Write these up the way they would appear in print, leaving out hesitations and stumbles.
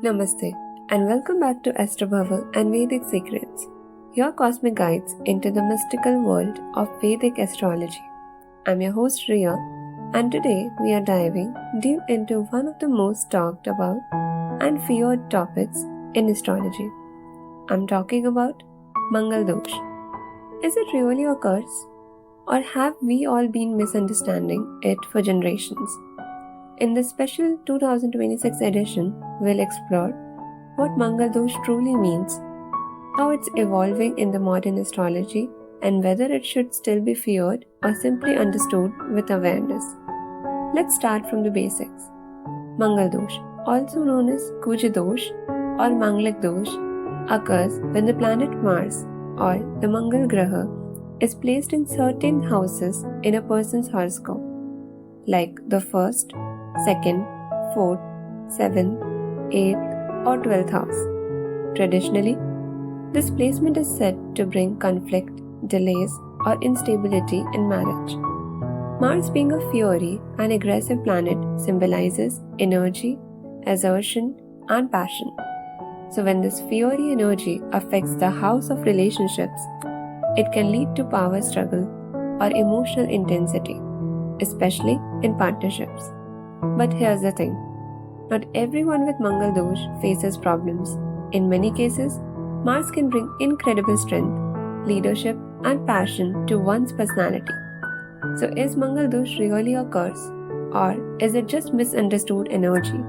Namaste, and welcome back to Astrobhava and Vedic Secrets, your cosmic guides into the mystical world of Vedic astrology. I'm your host Riya, and today we are diving deep into one of the most talked about and feared topics in astrology. I'm talking about Mangal Dosh. Is it really a curse? Or have we all been misunderstanding it for generations? In this special 2026 edition, we'll explore what Mangal Dosh truly means, how it's evolving in the modern astrology, and whether it should still be feared or simply understood with awareness. Let's start from the basics. Mangal Dosh, also known as Kuja Dosh or Manglik Dosh, occurs when the planet Mars or the Mangal Graha is placed in certain houses in a person's horoscope, like the first, second, fourth, seventh, eighth, or 12th house. Traditionally, this placement is said to bring conflict, delays, or instability in marriage. Mars, being a fiery and aggressive planet, symbolizes energy, assertion, and passion. So when this fiery energy affects the house of relationships, it can lead to power struggle or emotional intensity, especially in partnerships. But here's the thing, not everyone with Mangal Dosh faces problems. In many cases, Mars can bring incredible strength, leadership, and passion to one's personality. So is Mangal Dosh really a curse, or is it just misunderstood energy?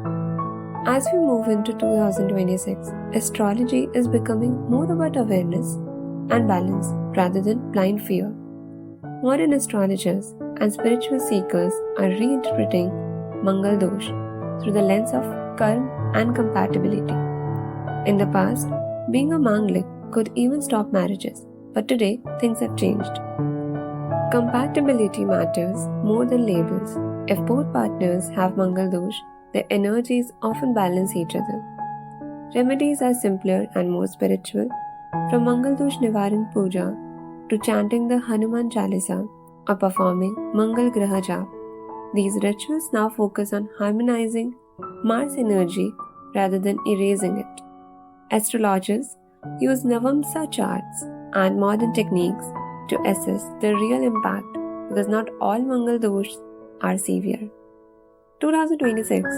As we move into 2026, astrology is becoming more about awareness and balance rather than blind fear. Modern astrologers and spiritual seekers are reinterpreting Mangal Dosh through the lens of karma and compatibility. In the past, being a Manglik could even stop marriages, but today things have changed. Compatibility matters more than labels. If both partners have Mangal Dosh, their energies often balance each other. Remedies are simpler and more spiritual, from Mangal Dosh Nivaran Puja to chanting the Hanuman Chalisa or performing Mangal Graha Jap. These rituals now focus on harmonizing Mars energy rather than erasing it. Astrologers use Navamsa charts and modern techniques to assess the real impact because not all Mangal Doshs are severe. 2026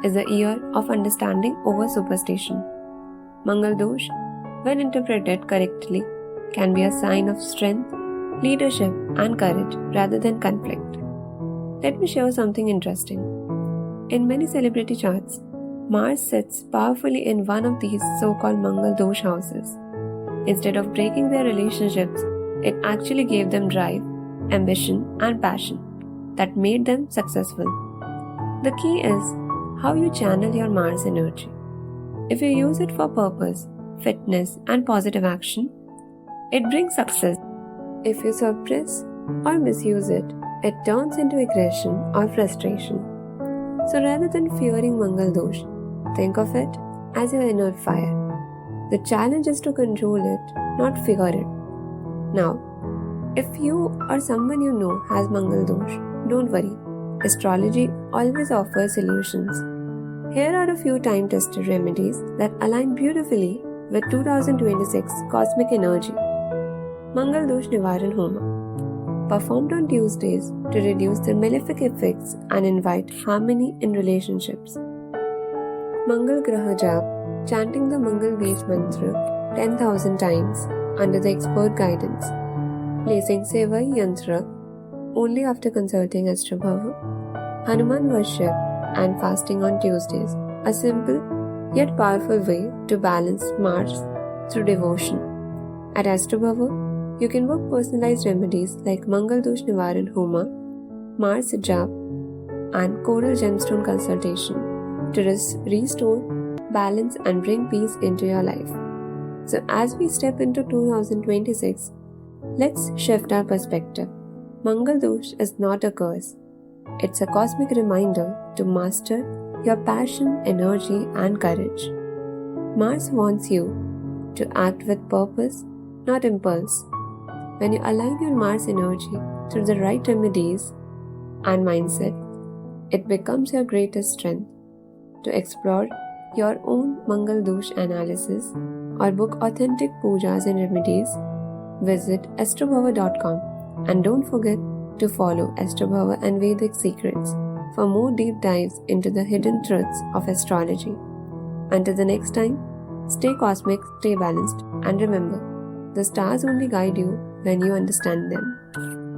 is a year of understanding over superstition. Mangal Dosh, when interpreted correctly, can be a sign of strength, leadership, and courage rather than conflict. Let me share something interesting. In many celebrity charts, Mars sits powerfully in one of these so-called Mangal Dosh houses. Instead of breaking their relationships, it actually gave them drive, ambition, and passion that made them successful. The key is how you channel your Mars energy. If you use it for purpose, fitness, and positive action, it brings success. If you suppress or misuse it, it turns into aggression or frustration. So rather than fearing Mangal Dosh, think of it as your inner fire. The challenge is to control it, not fear it. Now, if you or someone you know has Mangal Dosh, don't worry. Astrology always offers solutions. Here are a few time-tested remedies that align beautifully with 2026 cosmic energy. Mangal Dosh Nivaran Homa, performed on Tuesdays to reduce the malefic effects and invite harmony in relationships. Mangal Graha Jap, chanting the Mangal Beej Mantra 10,000 times under the expert guidance. Placing Sevai Yantra only after consulting Astrobhava. Hanuman worship and fasting on Tuesdays, a simple yet powerful way to balance Mars through devotion. At Astrobhava, you can book personalized remedies like Mangal Dosh Nivaran Homa, Mars Jap, and Coral Gemstone consultation to restore balance and bring peace into your life. So as we step into 2026, let's shift our perspective. Mangal Dosh is not a curse. It's a cosmic reminder to master your passion, energy, and courage. Mars wants you to act with purpose, not impulse. When you align your Mars energy through the right remedies and mindset, it becomes your greatest strength to explore your own Mangal Dosh analysis or book authentic pujas and remedies, visit astrobhava.com and don't forget to follow Astrobhava and Vedic Secrets for more deep dives into the hidden truths of astrology. Until the next time, stay cosmic, stay balanced, and remember, the stars only guide you when you understand them.